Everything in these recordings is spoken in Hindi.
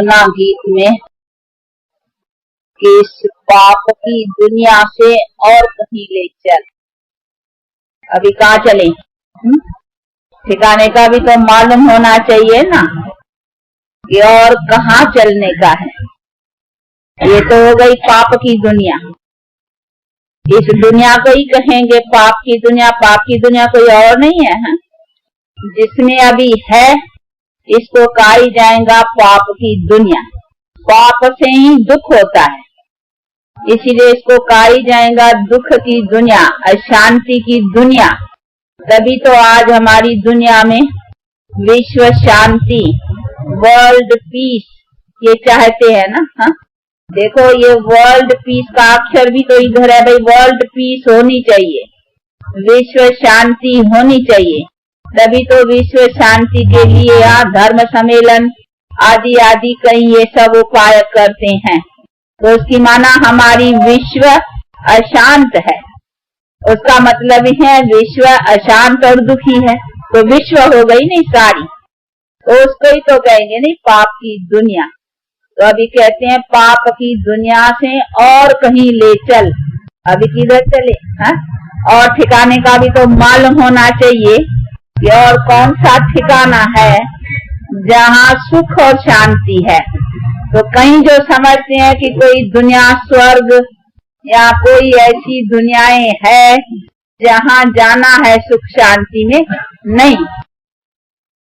सुना गीत में कि इस पाप की दुनिया से और कहीं ले चल। अभी कहाँ चले? ठिकाने का भी तो मालूम होना चाहिए ना कि और कहाँ चलने का है। ये तो हो गई पाप की दुनिया। इस दुनिया को ही कहेंगे पाप की दुनिया। पाप की दुनिया कोई और नहीं है, जिसमें अभी है इसको कहा ही जाएगा पाप की दुनिया। पाप से ही दुख होता है, इसीलिए इसको कहा ही जाएगा दुख की दुनिया, अशांति की दुनिया। तभी तो आज हमारी दुनिया में विश्व शांति, वर्ल्ड पीस ये चाहते हैं ना। हाँ, देखो ये वर्ल्ड पीस का अक्षर भी तो इधर है भाई। वर्ल्ड पीस होनी चाहिए, विश्व शांति होनी चाहिए। तभी तो विश्व शांति के लिए यहाँ धर्म सम्मेलन आदि आदि कई ये सब उपाय करते हैं। तो उसकी माना हमारी विश्व अशांत है, उसका मतलब है विश्व अशांत और दुखी है। तो विश्व हो गई नहीं सारी, तो उसको ही तो कहेंगे नहीं पाप की दुनिया। तो अभी कहते हैं पाप की दुनिया से और कहीं ले चल। अभी किधर चले? हाँ, और ठिकाने का भी तो मालूम होना चाहिए कि और कौन सा ठिकाना है जहाँ सुख और शांति है। तो कहीं जो समझते हैं कि कोई दुनिया स्वर्ग या कोई ऐसी दुनियाएं है जहाँ जाना है सुख शांति में, नहीं।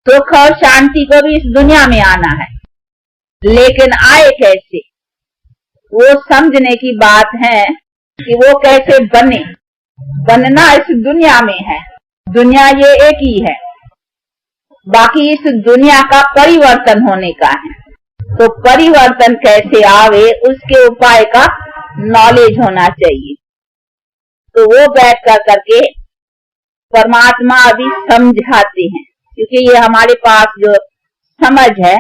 सुख और शांति को भी इस दुनिया में आना है, लेकिन आए कैसे वो समझने की बात है कि वो कैसे बने। बनना इस दुनिया में है, दुनिया ये एक ही है, बाकी इस दुनिया का परिवर्तन होने का है। तो परिवर्तन कैसे आवे उसके उपाय का नॉलेज होना चाहिए। तो वो बैठ कर करके परमात्मा अभी समझाते हैं, क्योंकि ये हमारे पास जो समझ है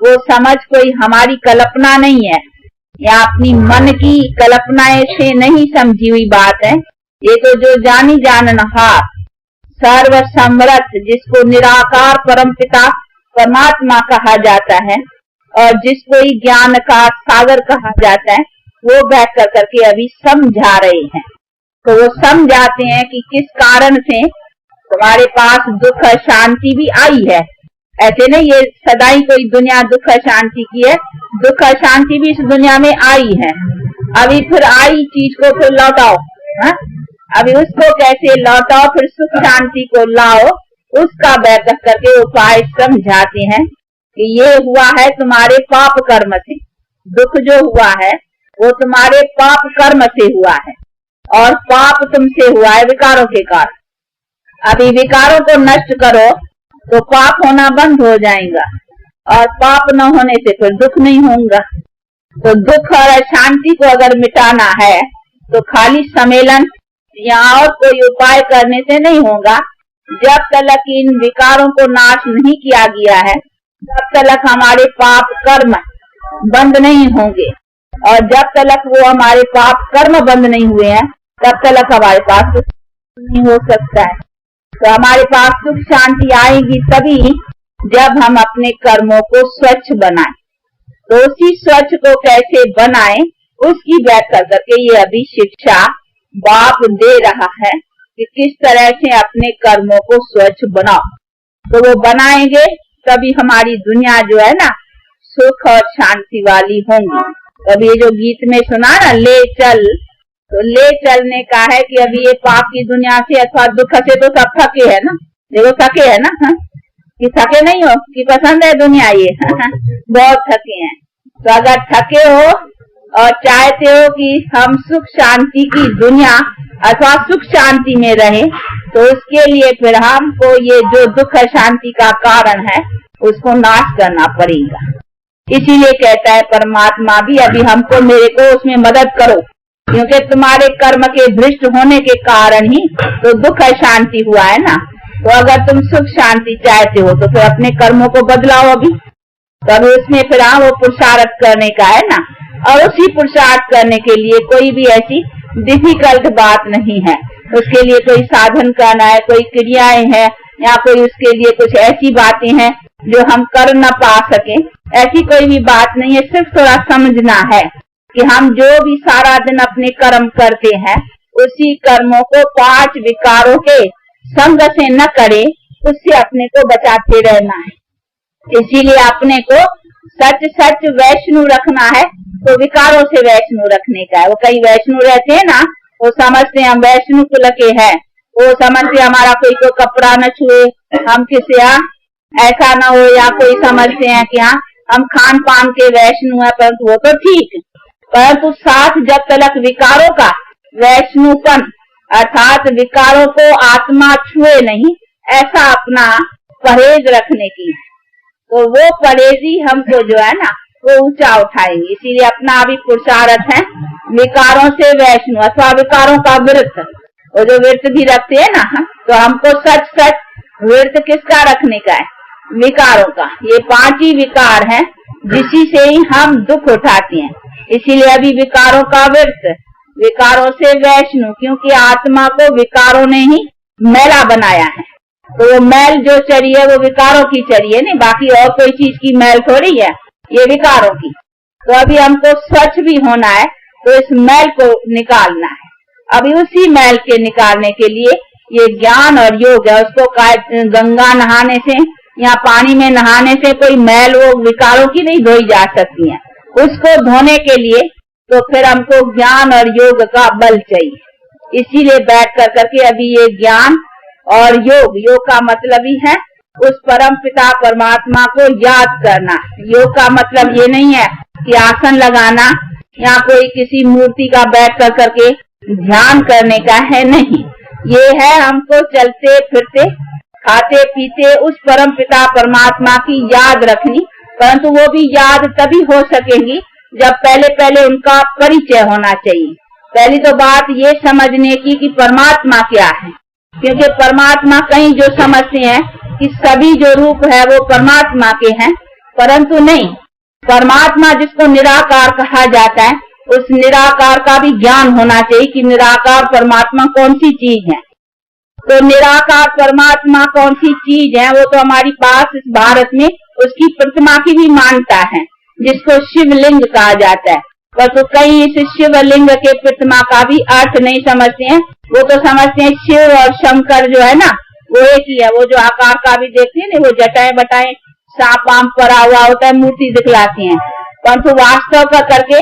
वो समझ कोई हमारी कल्पना नहीं है या अपनी मन की कल्पनाएं से नहीं समझी हुई बात है। ये तो जो जानी जाननहार सर्व समर्थ, जिसको निराकार परमपिता परमात्मा कहा जाता है और जिसको ही ज्ञान का सागर कहा जाता है, वो बैठ कर करके अभी समझा रहे हैं। तो वो समझाते हैं कि किस कारण से तुम्हारे पास दुख शांति भी आई है। ऐसे नहीं ये सदाई कोई दुनिया दुख शांति की है, दुख शांति भी इस दुनिया में आई है। अभी फिर आई चीज को फिर लौटाओ। हाँ, अभी उसको कैसे लौटाओ, फिर सुख शांति को लाओ, उसका बैठ करके उपाय समझाते हैं कि ये हुआ है तुम्हारे पाप कर्म से। दुख जो हुआ है वो तुम्हारे पाप कर्म से हुआ है, और पाप तुमसे हुआ है विकारों के कारण। अभी विकारों को नष्ट करो तो पाप होना बंद हो जाएगा, और पाप न होने से फिर दुख नहीं होगा। तो दुख और अशांति को अगर मिटाना है तो खाली सम्मेलन या और कोई उपाय करने से नहीं होगा। जब तक इन विकारों को नाश नहीं किया गया है, तब तक हमारे पाप कर्म बंद नहीं होंगे, और जब तक वो हमारे पाप कर्म बंद नहीं हुए हैं तब तक हमारे पास सुख नहीं हो सकता है। तो हमारे पास सुख शांति आएगी तभी जब हम अपने कर्मों को स्वच्छ बनाएं। तो उसी स्वच्छ को कैसे बनाएं उसकी बैठ कर करके ये अभी शिक्षा बाप दे रहा है कि किस तरह से अपने कर्मों को स्वच्छ बनाओ। तो वो बनाएंगे तभी हमारी दुनिया जो है ना सुख और शांति वाली होंगी। तभी ये जो गीत में सुना ना ले चल, तो ले चलने का है कि अभी ये पाप की दुनिया से अथवा दुख से तो सब थके है ना। देखो थके है ना। हाँ? कि थके नहीं हो कि पसंद है दुनिया ये। बहुत थके हैं। तो अगर थके हो और चाहते हो कि हम सुख शांति की दुनिया अथवा सुख शांति में रहे, तो उसके लिए फिर हमको ये जो दुख शांति का कारण है उसको नाश करना पड़ेगा। इसीलिए कहता है परमात्मा भी अभी हमको मेरे को उसमें मदद करो, क्योंकि तुम्हारे कर्म के भ्रष्ट होने के कारण ही तो दुख शांति हुआ है ना। तो अगर तुम सुख शांति चाहते हो तो फिर अपने कर्मों को बदलाओ अभी। तब उसमें फिर वो पुरुषार्थ करने का है ना, और उसी पुरुषार्थ करने के लिए कोई भी ऐसी डिफिकल्ट बात नहीं है। उसके लिए कोई साधन करना है, कोई क्रियाएं हैं, या कोई उसके लिए कुछ ऐसी बातें हैं जो हम कर न पा सके, ऐसी कोई भी बात नहीं है। सिर्फ थोड़ा समझना है कि हम जो भी सारा दिन अपने कर्म करते हैं, उसी कर्मों को 5 विकारों के संग से न करें, उससे अपने को बचाते रहना है। इसीलिए अपने को सच सच वैष्णु रखना है, तो विकारों से वैष्णु रखने का है। वो कई वैष्णु रहते हैं ना, वो समझते हैं हम वैष्णु कुल के हैं, वो समझते हमारा कोई को कपड़ा न छुए, हम किसी ऐसा न हो, या कोई समझते हैं कि हाँ हम खान पान के वैष्णु है, परंतु वो तो ठीक, परंतु साथ जब तक विकारों का वैष्णुपन अर्थात विकारों को आत्मा छुए नहीं, ऐसा अपना परहेज रखने की, तो वो परहेजी हमको जो है ना वो ऊंचा उठाएंगे। इसीलिए अपना अभी पुरुषार्थ है विकारों से वैष्णु अथवा विकारों का व्रत। वो जो व्रत भी रखते हैं ना, तो हमको सच सच व्रत किसका रखने का है? विकारों का। ये 5 ही विकार हैं जिसी से ही हम दुख उठाते हैं। इसीलिए अभी विकारों का व्रत, विकारों से वैष्णु, क्योंकि आत्मा को विकारों ने ही मैला बनाया है। तो वो मैल जो चरी है वो विकारों की चरी है, नहीं बाकी और कोई चीज की मैल थोड़ी है, ये विकारों की। तो अभी हमको स्वच्छ भी होना है, तो इस मैल को निकालना है। अभी उसी मैल के निकालने के लिए ये ज्ञान और योग है। उसको गंगा नहाने से या पानी में नहाने से कोई मैल वो विकारों की नहीं धोई जा सकती है। उसको धोने के लिए तो फिर हमको ज्ञान और योग का बल चाहिए। इसीलिए बैठ कर करके अभी ये ज्ञान और योग, योग का मतलब ही है उस परम पिता परमात्मा को याद करना। योग का मतलब ये नहीं है कि आसन लगाना या कोई किसी मूर्ति का बैठ कर करके ध्यान करने का है, नहीं। ये है हमको चलते फिरते खाते पीते उस परम पिता परमात्मा की याद रखनी, परंतु वो भी याद तभी हो सकेंगी जब पहले पहले उनका परिचय होना चाहिए। पहली तो बात ये समझने की कि परमात्मा क्या है, क्योंकि परमात्मा कहीं जो समझते हैं कि सभी जो रूप है वो परमात्मा के हैं, परंतु नहीं। परमात्मा जिसको निराकार कहा जाता है, उस निराकार का भी ज्ञान होना चाहिए कि निराकार परमात्मा कौन सी चीज है। तो निराकार परमात्मा कौन सी चीज है, वो तो हमारी पास इस भारत में उसकी प्रतिमा की भी मान्यता है, जिसको शिवलिंग कहा जाता है। पर तो कई इस शिवलिंग के प्रतिमा का भी अर्थ नहीं समझते हैं। वो तो समझते हैं शिव और शंकर जो है ना वो एक ही है। वो जो आकार का भी देखते हैं, वो जटाएं बटाएं सांप आम पड़ा हुआ होता है, मूर्ति दिखलाती हैं, परंतु वास्तव का करके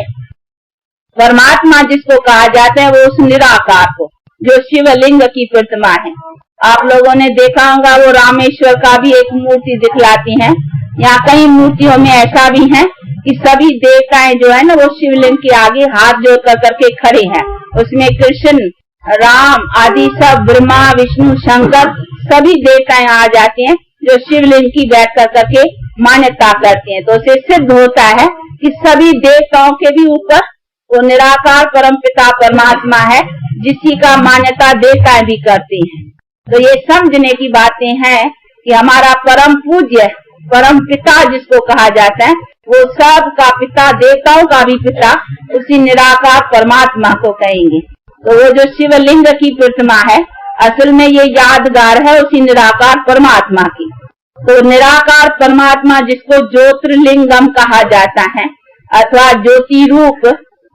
परमात्मा जिसको कहा जाता है वो उस निराकार को, जो शिवलिंग की प्रतिमा है। आप लोगों ने देखा होगा वो रामेश्वर का भी एक मूर्ति दिखलाती हैं। यहाँ कई मूर्तियों में ऐसा भी है कि सभी देवताएं जो है ना वो शिवलिंग के आगे हाथ जोड़ कर करके खड़े हैं। उसमें कृष्ण, राम आदि सब, ब्रह्मा विष्णु शंकर सभी देवताएं आ जाते हैं जो शिवलिंग की बैठ कर करके मान्यता करते हैं। तो उससे सिद्ध होता है कि सभी देवताओं के भी ऊपर वो निराकार परमपिता परमात्मा है, जिसी का मान्यता देवताएं भी करती हैं। तो ये समझने की बातें हैं कि हमारा परम पूज्य परम पिता जिसको कहा जाता है वो सब का पिता, देवताओं का भी पिता उसी निराकार परमात्मा को कहेंगे। तो वो जो शिवलिंग की प्रतिमा है असल में ये यादगार है उसी निराकार परमात्मा की। तो निराकार परमात्मा जिसको ज्योतिर्लिंगम कहा जाता है अथवा ज्योति रूप,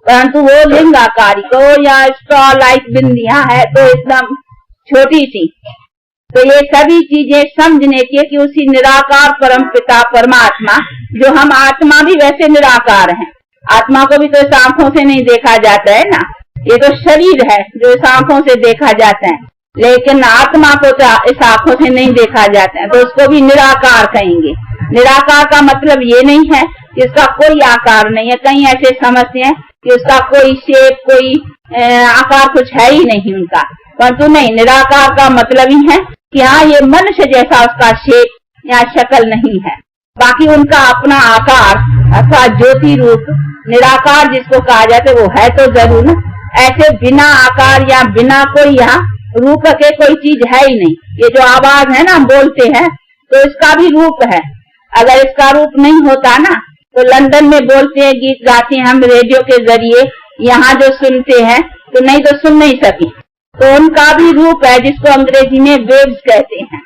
परंतु वो लिंगाकारी को या स्ट्रॉ लाइक बिंदियां है तो एकदम छोटी सी। तो ये सभी चीजें समझने की कि उसी निराकार परम पिता परमात्मा, जो हम आत्मा भी वैसे निराकार हैं। आत्मा को भी तो इस आंखों से नहीं देखा जाता है ना, ये तो शरीर है जो इस आंखों से देखा जाता है, लेकिन आत्मा को तो इस आंखों से नहीं देखा जाता है, तो उसको भी निराकार कहेंगे। निराकार का मतलब ये नहीं है कि इसका कोई आकार नहीं है। कई ऐसे समझते हैं कि उसका कोई शेप, कोई आकार कुछ है ही नहीं उनका, परंतु नहीं, निराकार का मतलब ही है कि हाँ ये मनुष्य जैसा उसका शेप या शक्ल नहीं है, बाकी उनका अपना आकार अथवा ज्योति रूप निराकार जिसको कहा जाता है वो है तो जरूर ना। ऐसे बिना आकार या बिना कोई यहाँ रूप के कोई चीज है ही नहीं। ये जो आवाज है ना हम बोलते हैं तो इसका भी रूप है। अगर इसका रूप नहीं होता ना तो लंदन में बोलते हैं, गीत गाते हैं हम रेडियो के जरिए, यहाँ जो सुनते हैं तो नहीं तो सुन नहीं सके। तो उनका भी रूप है जिसको अंग्रेजी में वेव्स कहते हैं।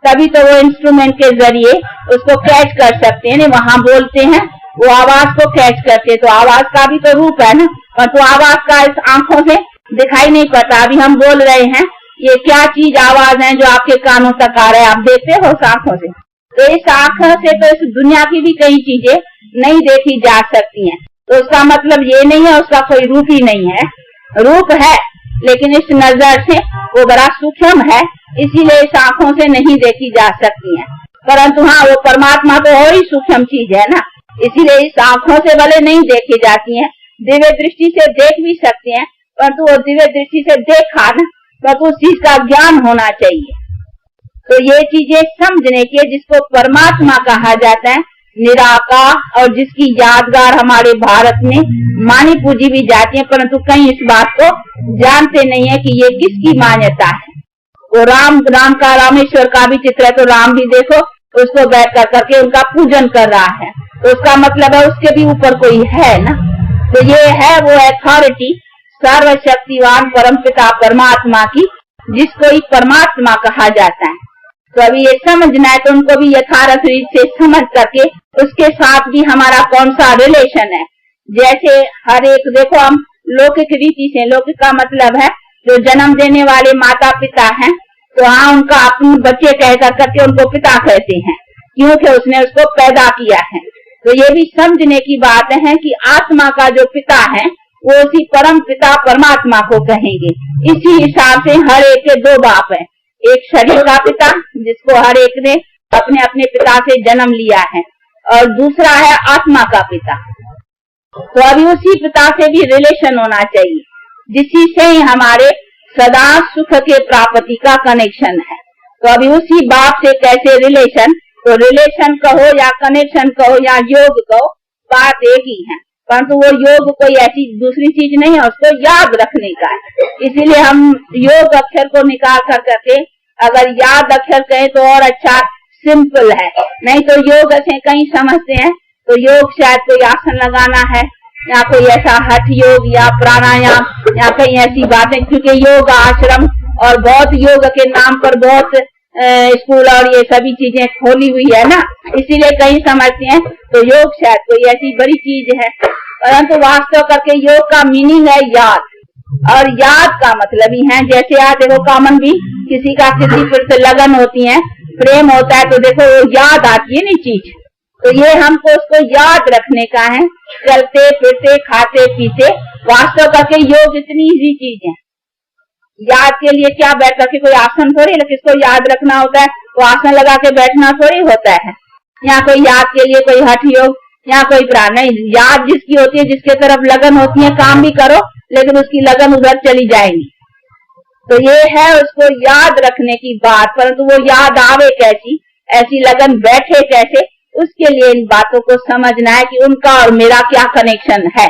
तभी तो वो इंस्ट्रूमेंट के जरिए उसको कैच कर सकते हैं। वहां बोलते हैं, वो आवाज को कैच करते, तो आवाज का भी तो रूप है ना, और तो आवाज का इस आंखों से दिखाई नहीं पड़ता। अभी हम बोल रहे हैं, ये क्या चीज आवाज है जो आपके कानों तक आ रहा है, आप देखते हो उस आंखों से। तो इस आंखों से तो इस दुनिया की भी कई चीजें नहीं देखी जा सकती हैं। तो उसका मतलब ये नहीं है उसका कोई रूप ही नहीं है, रूप है, लेकिन इस नजर से वो बड़ा सूक्ष्म है, इसीलिए इस आंखों से नहीं देखी जा सकती है। परंतु हाँ, वो परमात्मा तो और ही सूक्ष्म चीज है ना, इसीलिए इस आंखों से भले नहीं देखी जाती है, दिव्य दृष्टि से देख भी सकते हैं, परंतु वो दिव्य दृष्टि से देखा ना, तो उस चीज का ज्ञान होना चाहिए। तो ये चीजें समझने की, जिसको परमात्मा कहा जाता है, निराकार, और जिसकी यादगार हमारे भारत में मानी पूजी भी जाती है, परंतु कई इस बात को जानते नहीं है कि ये किसकी मान्यता है। वो राम का, रामेश्वर का भी चित्र है, तो राम भी देखो उसको बैठ कर करके उनका पूजन कर रहा है, तो उसका मतलब है उसके भी ऊपर कोई है ना। तो ये है वो अथॉरिटी सर्वशक्तिवान परमपिता परमात्मा की, जिसको ही परमात्मा कहा जाता है। तो अभी ये समझना है, तो उनको भी यथार्थ रीत से समझ करके उसके साथ भी हमारा कौन सा रिलेशन है। जैसे हर एक, देखो हम लौकिक रीति से, लौकिक का मतलब है जो जन्म देने वाले माता पिता हैं, तो हाँ उनका अपने बच्चे कह करके उनको पिता कहते हैं, क्योंकि उसने उसको पैदा किया है। तो ये भी समझने की बात है कि आत्मा का जो पिता है वो उसी परम पिता परमात्मा को कहेंगे। इसी हिसाब से हर एक के दो बाप है, एक शरीर का पिता जिसको हर एक ने अपने अपने पिता से जन्म लिया है, और दूसरा है आत्मा का पिता। तो अभी उसी पिता से भी रिलेशन होना चाहिए, जिसी से ही हमारे सदा सुख के प्राप्ति का कनेक्शन है। तो अभी उसी बाप से कैसे रिलेशन, तो रिलेशन कहो या कनेक्शन कहो या योग कहो, बात एक ही है, परंतु वो योग कोई ऐसी दूसरी चीज नहीं है, उसको याद रखने का है। इसीलिए हम योग अक्षर को निकाल कर करके अगर याद अक्षर कहें तो और अच्छा, सिंपल है। नहीं तो योग से कहीं समझते हैं तो योग शायद कोई आसन लगाना है, या कोई ऐसा हठ योग या प्राणायाम या कई ऐसी बातें, क्योंकि योग आश्रम और बहुत योग के नाम पर बहुत स्कूल और ये सभी चीजें खोली हुई है ना, इसीलिए कहीं समझते हैं तो योग शायद कोई ऐसी बड़ी चीज है, परंतु वास्तव करके योग का मीनिंग है याद। और याद का मतलब ही है, जैसे आज देखो कॉमन भी किसी का किसी पर लगन होती है, प्रेम होता है, तो देखो वो याद आती है ना चीज, तो ये हमको उसको याद रखने का है, चलते फिरते खाते पीते। वास्तव करके योग इतनी इजी चीज है। याद के लिए क्या बैठ करके कोई आसन थोड़ी, किसको याद रखना होता है तो आसन लगा के बैठना थोड़ी होता है, या कोई याद के लिए कोई हठ योग या कोई प्राण नहीं। याद जिसकी होती है, जिसके तरफ लगन होती है, काम भी करो लेकिन उसकी लगन उधर चली जाएगी, तो ये है उसको याद रखने की बात। परंतु वो याद आवे कैसी, ऐसी लगन बैठे कैसे, उसके लिए इन बातों को समझना है कि उनका और मेरा क्या कनेक्शन है।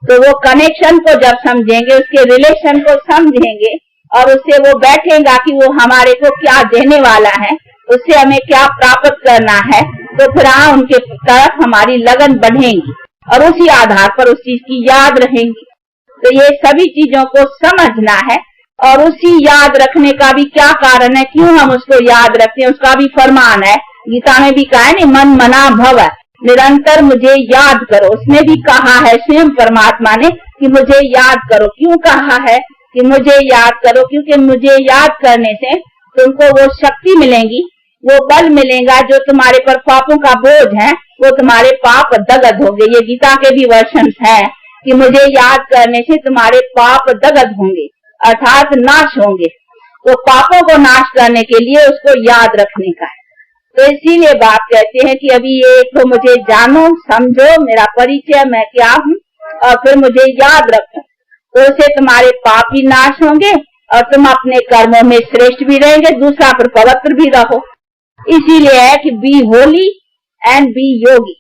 तो वो कनेक्शन को जब समझेंगे, उसके रिलेशन को समझेंगे, और उससे वो बैठेगा कि वो हमारे को क्या देने वाला है, उससे हमें क्या प्राप्त करना है, तो फिर उनके तरफ हमारी लगन बढ़ेगी और उसी आधार पर उस चीज की याद रहेंगी। तो ये सभी चीजों को समझना है, और उसी याद रखने का भी क्या कारण है, क्यों हम उसको याद रखते हैं, उसका भी फरमान है। गीता में भी कहा है ना, मन मना भव, निरंतर मुझे याद करो। उसने भी कहा है स्वयं परमात्मा ने कि मुझे याद करो। क्यों कहा है कि मुझे याद करो, क्योंकि मुझे याद करने से तुमको वो शक्ति मिलेगी, वो बल मिलेगा, जो तुम्हारे पर पापों का बोझ है वो तुम्हारे पाप दगद होंगे। ये गीता के भी वर्षन है कि मुझे याद करने से तुम्हारे पाप दगद होंगे, अर्थात नाश होंगे। तो पापों को नाश करने के लिए उसको याद रखने का है। तो इसीलिए बात कहते हैं कि अभी ये तो मुझे जानो, समझो, मेरा परिचय मैं क्या हूँ, और फिर मुझे याद रखो, तो उससे तुम्हारे पाप भी नाश होंगे और तुम अपने कर्मों में श्रेष्ठ भी रहेंगे, दूसरा फिर पवित्र भी रहो। इसीलिए है कि बी होली एंड बी योगी,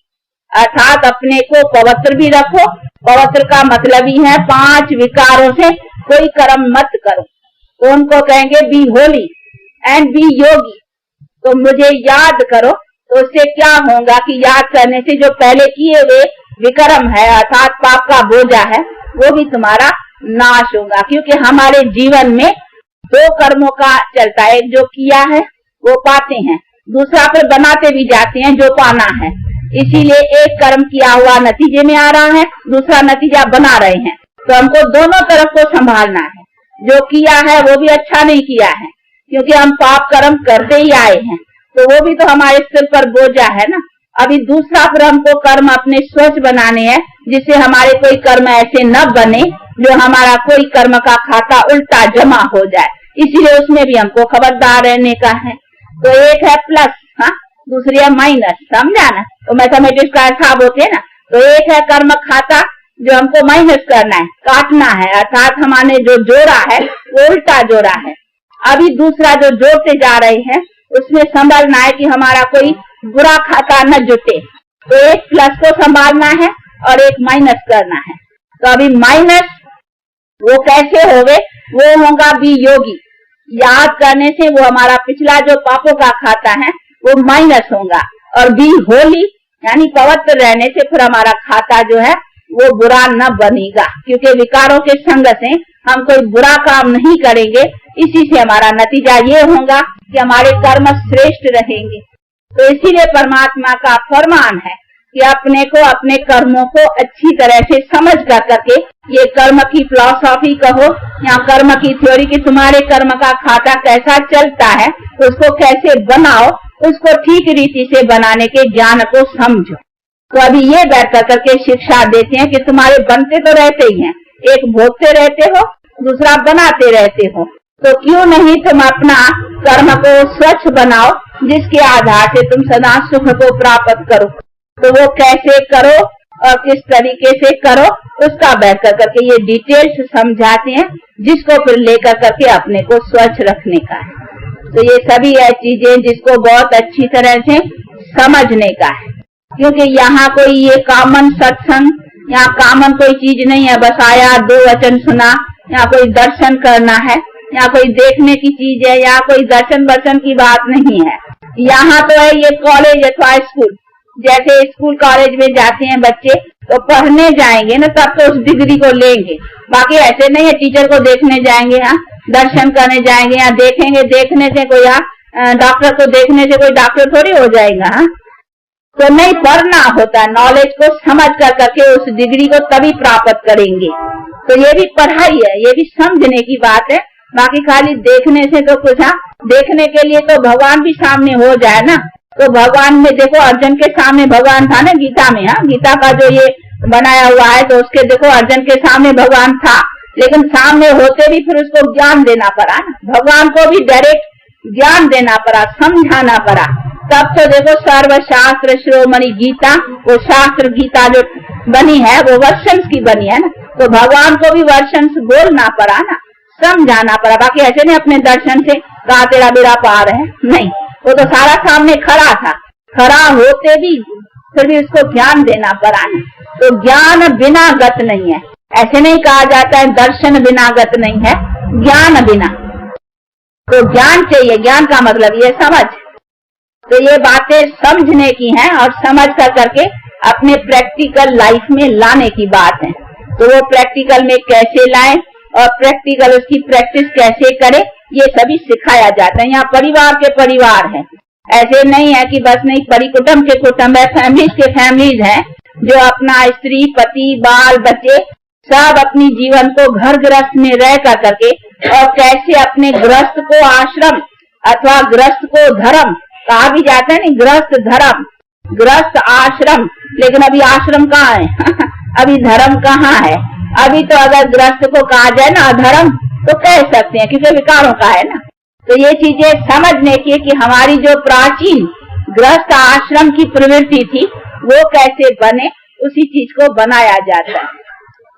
अर्थात अपने को पवित्र भी रखो। पवित्र का मतलब ही है 5 विकारों से कोई कर्म मत करो, तो उनको कहेंगे बी होली एंड बी योगी। तो मुझे याद करो, तो उससे क्या होगा कि याद करने से जो पहले किए हुए विकर्म है, अर्थात पाप का बोझा है, वो भी तुम्हारा नाश होगा। क्योंकि हमारे जीवन में 2 कर्मों का चलता है, एक जो किया है वो पाते हैं, दूसरा फिर बनाते भी जाते हैं जो पाना है। इसीलिए एक कर्म किया हुआ नतीजे में आ रहा है, दूसरा नतीजा बना रहे हैं। तो हमको दोनों तरफ को संभालना है। जो किया है वो भी अच्छा नहीं किया है, क्योंकि हम पाप कर्म करते ही आए हैं, तो वो भी तो हमारे सिर पर बोझा है ना। अभी दूसरा फिर हमको कर्म अपने स्वच्छ बनाने हैं, जिससे हमारे कोई कर्म ऐसे न बने जो हमारा कोई कर्म का खाता उल्टा जमा हो जाए। इसीलिए उसमें भी हमको खबरदार रहने का है। तो एक है प्लस, हाँ, दूसरी है माइनस, समझा ना। तो मैथमेटिक्स का हिसाब होते है ना। तो एक है कर्म खाता जो हमको माइनस करना है, काटना है, अर्थात हमने जो जोड़ा है वो उल्टा जोड़ा है। अभी दूसरा जो जोड़ते जा रहे हैं उसमें संभालना है कि हमारा कोई बुरा खाता न जुटे। तो एक प्लस को संभालना है और एक माइनस करना है। तो अभी माइनस वो कैसे होगे, वो होगा भी योगी। याद करने से वो हमारा पिछला जो पापों का खाता है वो माइनस होगा, और बी होली यानी पवित्र रहने से फिर हमारा खाता जो है वो बुरा न बनेगा, क्योंकि विकारों के संग से हम कोई बुरा काम नहीं करेंगे। इसी से हमारा नतीजा ये होगा कि हमारे कर्म श्रेष्ठ रहेंगे। तो इसीलिए परमात्मा का फरमान है कि अपने को, अपने कर्मों को अच्छी तरह से समझ कर करके, ये कर्म की फिलॉसफी कहो या कर्म की थ्योरी कि तुम्हारे कर्म का खाता कैसा चलता है, उसको कैसे बनाओ, उसको ठीक रीति से बनाने के ज्ञान को समझो। तो अभी ये बैठ करके शिक्षा देते हैं कि तुम्हारे बनते तो रहते ही हैं, एक भोगते रहते हो, दूसरा बनाते रहते हो। तो क्यों नहीं तुम अपना कर्म को स्वच्छ बनाओ, जिसके आधार से तुम सदा सुख को प्राप्त करो। तो वो कैसे करो और किस तरीके से करो, उसका बैठ करके ये डिटेल्स समझाते हैं, जिसको फिर लेकर करके अपने को स्वच्छ रखने का है। तो ये सभी है चीजें जिसको बहुत अच्छी तरह से समझने का है, क्योंकि यहाँ कोई ये कॉमन सत्संग, यहाँ कॉमन कोई चीज नहीं है, बस आया दो वचन सुना, यहाँ कोई दर्शन करना है, यहाँ कोई देखने की चीज है, यहाँ कोई दर्शन वर्शन की बात नहीं है। यहाँ तो है ये कॉलेज अथवा स्कूल, जैसे स्कूल कॉलेज में जाते हैं बच्चे तो पढ़ने जाएंगे ना, तब तो उस डिग्री को लेंगे। बाकी ऐसे नहीं है टीचर को देखने जाएंगे, यहाँ दर्शन करने जाएंगे, यहाँ देखेंगे, देखने से कोई, यहाँ डॉक्टर को देखने से कोई डॉक्टर थोड़ी हो जाएगा। हाँ, तो नहीं, पढ़ना होता है, नॉलेज को समझ कर करके उस डिग्री को तभी प्राप्त करेंगे। तो ये भी पढ़ाई है, ये भी समझने की बात है। बाकी खाली देखने से तो कुछ, हाँ, देखने के लिए तो भगवान भी सामने हो जाए ना। तो भगवान में देखो, अर्जुन के सामने भगवान था ना गीता में, हाँ, गीता का जो ये बनाया हुआ है, तो उसके देखो अर्जुन के सामने भगवान था, लेकिन सामने होते भी फिर उसको ज्ञान देना पड़ा ना, भगवान को भी डायरेक्ट ज्ञान देना पड़ा, समझाना पड़ा। तब तो देखो सर्वशास्त्र शिरोमणि गीता, वो शास्त्र गीता जो बनी है वो वर्षन्स की बनी है ना, तो भगवान को भी वर्षन्स बोलना पड़ा ना, समझाना पड़ा। बाकी ऐसे नहीं अपने दर्शन से कहा तेरा बेड़ा पार है, नहीं, वो तो सारा सामने खड़ा था, खड़ा होते भी फिर भी उसको ज्ञान देना पड़ा ना। तो ज्ञान बिना गत नहीं है, ऐसे नहीं कहा जाता है दर्शन बिना गत नहीं है, ज्ञान बिना। तो ज्ञान चाहिए, ज्ञान का मतलब ये समझ। तो ये बातें समझने की हैं और समझ कर करके अपने प्रैक्टिकल लाइफ में लाने की बात है। तो वो प्रैक्टिकल में कैसे लाएं और प्रैक्टिकल उसकी प्रैक्टिस कैसे करें, ये सभी सिखाया जाता है। यहाँ परिवार के परिवार है, ऐसे नहीं है कि बस नहीं, परिकुटुंब के कुटुंब है, फैमिलीज के फैमिलीज है, जो अपना स्त्री पति बाल बच्चे सब अपनी जीवन को घर गृहस्थ में रह कर करके, और कैसे अपने गृहस्थ को आश्रम अथवा गृहस्थ को धर्म कहा भी जाता है, नहीं, गृहस्थ धर्म, गृहस्थ आश्रम, लेकिन अभी आश्रम कहाँ है अभी धर्म कहाँ है। अभी तो अगर गृहस्थ को कहा जाए ना अधर्म तो कह सकते हैं, क्योंकि विकारों का है ना। तो ये चीजें समझने की कि हमारी जो प्राचीन गृहस्थ आश्रम की प्रवृत्ति थी वो कैसे बने, उसी चीज को बनाया जाता है।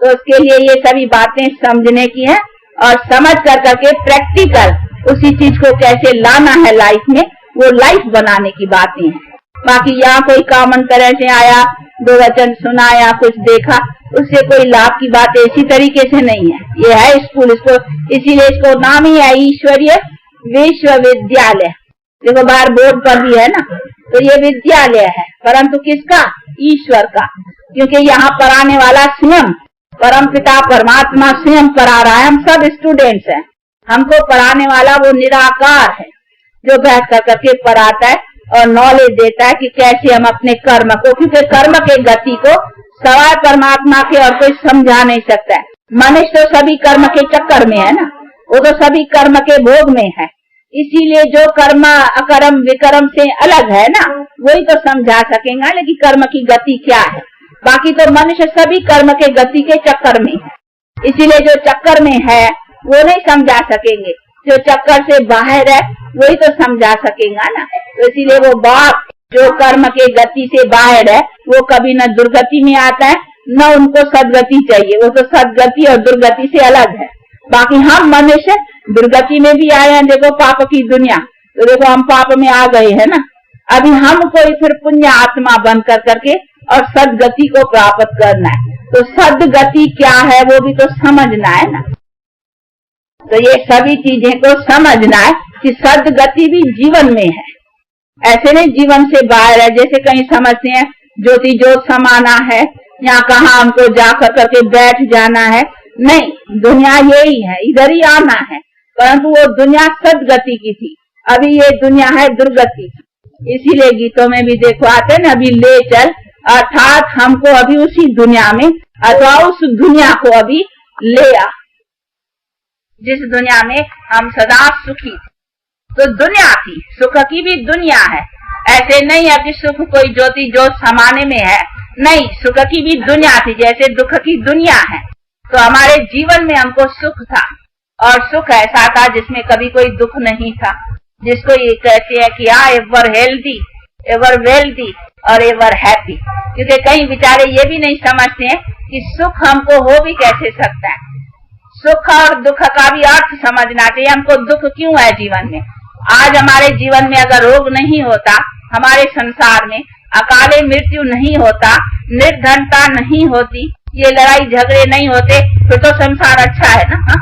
तो उसके लिए ये सभी बातें समझने की है और समझ कर करके प्रैक्टिकल उसी चीज को कैसे लाना है लाइफ में, वो लाइफ बनाने की बातें हैं। बाकी यहाँ कोई कॉमन तरह से आया, दो वचन सुना या कुछ देखा, उससे कोई लाभ की बात इसी तरीके से नहीं है। ये है स्कूल, इसको इसीलिए इसको नाम ही है ईश्वरीय विश्वविद्यालय। देखो बाहर बोर्ड पर भी है ना, तो ये विद्यालय है, परंतु किसका? ईश्वर का, क्योंकि यहाँ पढ़ाने वाला स्वयं परम पिता परमात्मा स्वयं पढ़ा रहा है। हम सब स्टूडेंट्स हैं, हमको पढ़ाने वाला वो निराकार है, जो बैठ कर करके पढ़ाता है और नॉलेज देता है कि कैसे हम अपने कर्म को, क्योंकि कर्म के गति को सवाल परमात्मा के और कोई समझा नहीं सकता है। मनुष्य तो सभी कर्म के चक्कर में है ना, वो तो सभी कर्म के भोग में है। इसीलिए जो कर्म अकर्म विकर्म से अलग है ना, वही तो समझा सकेगा लेकिन कर्म की गति क्या है। बाकी तो मनुष्य सभी कर्म के गति के चक्कर में है, इसीलिए जो चक्कर में है वो नहीं समझा सकेंगे, जो चक्कर से बाहर है वही तो समझा सकेगा ना। तो इसीलिए वो बाप जो कर्म के गति से बाहर है वो कभी न दुर्गति में आता है न उनको सदगति चाहिए, वो तो सदगति और दुर्गति से अलग है। बाकी हम मनुष्य दुर्गति में भी आए हैं, देखो पाप की दुनिया, तो देखो हम पाप में आ गए हैं ना। अभी हमको फिर पुण्य आत्मा बन कर करके और सदगति को प्राप्त करना है, तो सदगति क्या है वो भी तो समझना है ना। तो ये सभी चीजें को समझना है कि सदगति भी जीवन में है, ऐसे नहीं जीवन से बाहर है। जैसे कहीं समझते हैं ज्योति ज्योत समाना है, यहाँ कहाँ हमको जाकर करके बैठ जाना है, नहीं, दुनिया यही है, इधर ही आना है। परंतु वो दुनिया सदगति की थी, अभी ये दुनिया है दुर्गति की। इसीलिए गीतों में भी देखो आते ना, अभी ले चल, अर्थात हमको अभी उसी दुनिया में अथवा उस दुनिया को अभी ले आ जिस दुनिया में हम सदा सुखी थे। तो दुनिया थी, सुख की भी दुनिया है, ऐसे नहीं है कि सुख कोई ज्योति ज्योत समाने में है, नहीं, सुख की भी दुनिया थी जैसे दुख की दुनिया है। तो हमारे जीवन में हमको सुख था, और सुख ऐसा था जिसमें कभी कोई दुख नहीं था, जिसको ये कहते हैं कि एवर हेल्दी, एवर वेल्दी और एवर हैप्पी। क्योंकि कई बेचारे ये भी नहीं समझते हैं कि सुख हमको हो भी कैसे सकता है। सुख और दुख का भी अर्थ समझना चाहिए, हमको दुख क्यों है जीवन में। आज हमारे जीवन में अगर रोग नहीं होता, हमारे संसार में अकाले मृत्यु नहीं होता, निर्धनता नहीं होती, ये लड़ाई झगड़े नहीं होते, फिर तो संसार अच्छा है ना।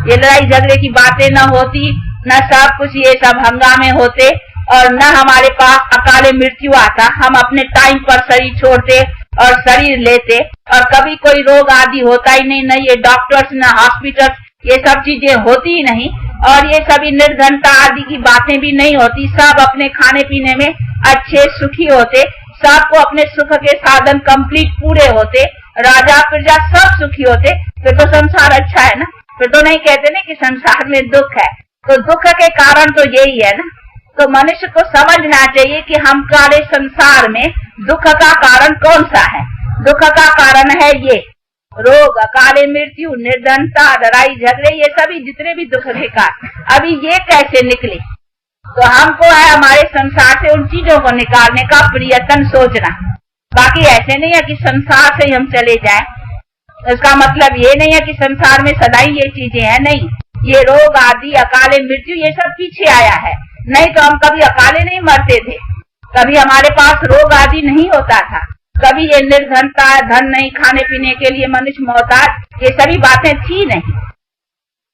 ये लड़ाई झगड़े की बातें न होती, न सब कुछ ये सब हंगामे होते, और न हमारे पास अकाले मृत्यु आता, हम अपने टाइम पर शरीर छोड़ते और शरीर लेते, और कभी कोई रोग आदि होता ही नहीं, न ये डॉक्टर्स न हॉस्पिटल, ये सब चीजें होती ही नहीं, और ये सभी निर्धनता आदि की बातें भी नहीं होती। सब अपने खाने पीने में अच्छे सुखी होते, सबको अपने सुख के साधन कंप्लीट पूरे होते, राजा प्रजा सब सुखी होते, फिर तो संसार अच्छा है ना। फिर तो नहीं कहते ना कि संसार में दुख है, तो दुख के कारण तो यही है ना। तो मनुष्य को समझना चाहिए कि हम काले संसार में दुख का कारण कौन सा है। दुख का कारण है ये रोग, अकाले मृत्यु, निर्धनता, लड़ाई झगड़े, ये सभी जितने भी दुख के कारण। अभी ये कैसे निकले, तो हमको है हमारे संसार से उन चीजों को निकालने का प्रयत्न सोचना। बाकी ऐसे नहीं है कि संसार से हम चले जाएं, इसका मतलब ये नहीं है कि संसार में सदा ही ये चीजें हैं, नहीं। ये रोग आदि अकाले मृत्यु ये सब पीछे आया है, नहीं तो हम कभी अकाले नहीं मरते थे, कभी हमारे पास रोग आदि नहीं होता था, कभी ये निर्धनता, धन नहीं, खाने पीने के लिए मनुष्य मोहताज, ये सभी बातें थी नहीं।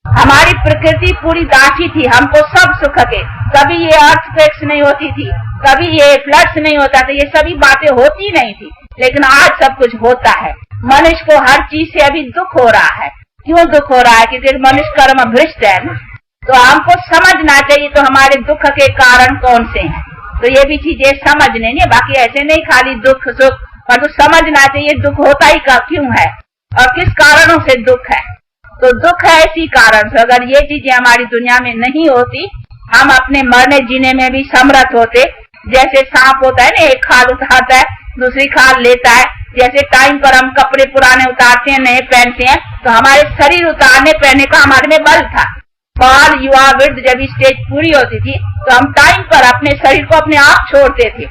हमारी प्रकृति पूरी दासी थी, हमको सब सुख के, कभी ये अर्थक्वेक्स नहीं होती थी, कभी ये फ्लड्स नहीं होता था, ये सभी बातें होती नहीं थी। लेकिन आज सब कुछ होता है। मनुष्य को हर चीज से अभी दुख हो रहा है। क्यों दुख हो रहा है? क्योंकि मनुष्य कर्म भ्रष्ट है ना। तो हमको समझना चाहिए तो हमारे दुख के कारण कौन से हैं, तो ये भी चीजें समझने नहीं। बाकी ऐसे नहीं खाली दुख सुख, पर तो समझना चाहिए दुख होता ही का क्यों है और किस कारणों से दुख है। तो दुख है इसी कारण से। अगर ये चीजें हमारी दुनिया में नहीं होती, हम अपने मरने जीने में भी समर्थ होते। जैसे सांप होता है ना, एक खाल उठाता है दूसरी खाल लेता है, जैसे टाइम पर हम कपड़े पुराने उतारते हैं नए पहनते हैं, तो हमारे शरीर उतारने पहनने का हमारे में बल था। बाल युवा वृद्ध जब स्टेज पूरी होती थी तो हम टाइम पर अपने शरीर को अपने आप छोड़ते थे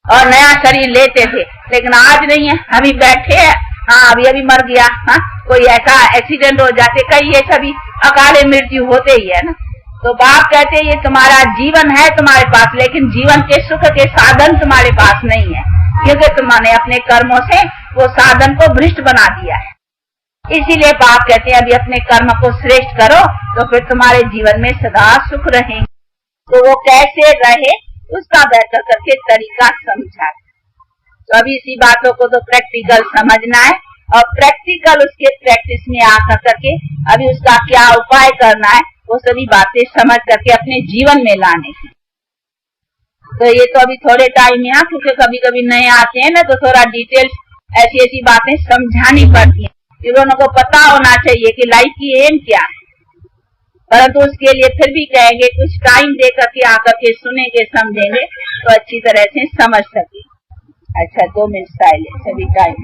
और नया शरीर लेते थे। लेकिन आज नहीं है, हम ही बैठे हैं, हाँ अभी अभी मर गया, हाँ कोई ऐसा एक्सीडेंट हो जाते, कई ये सभी अकाले मृत्यु होते ही है ना। तो बाप कहते हैं ये तुम्हारा जीवन है तुम्हारे पास, लेकिन जीवन के सुख के साधन तुम्हारे पास नहीं है, क्योंकि तुमने अपने कर्मों से वो साधन को भ्रष्ट बना दिया है। इसीलिए बाप कहते हैं अभी अपने कर्म को श्रेष्ठ करो तो फिर तुम्हारे जीवन में सदा सुख रहेंगे। तो वो कैसे रहे उसका बेहतर करके तरीका समझा। तो अभी इसी बातों को तो प्रैक्टिकल समझना है और प्रैक्टिकल उसके प्रैक्टिस में आकर करके अभी उसका क्या उपाय करना है वो सभी बातें समझ करके अपने जीवन में लाने की। तो ये तो अभी थोड़े टाइम यहाँ, क्योंकि कभी कभी नए आते हैं ना, तो थोड़ा डिटेल्स ऐसी ऐसी बातें समझानी पड़ती हैं। फिर उनको पता होना चाहिए कि लाइफ की एम क्या है। परंतु उसके लिए फिर भी कहेंगे कुछ टाइम दे करके आकर के सुनेंगे, समझेंगे तो अच्छी तरह से समझ सके। अच्छा, 2 मिनट साइलेंस, अभी टाइम।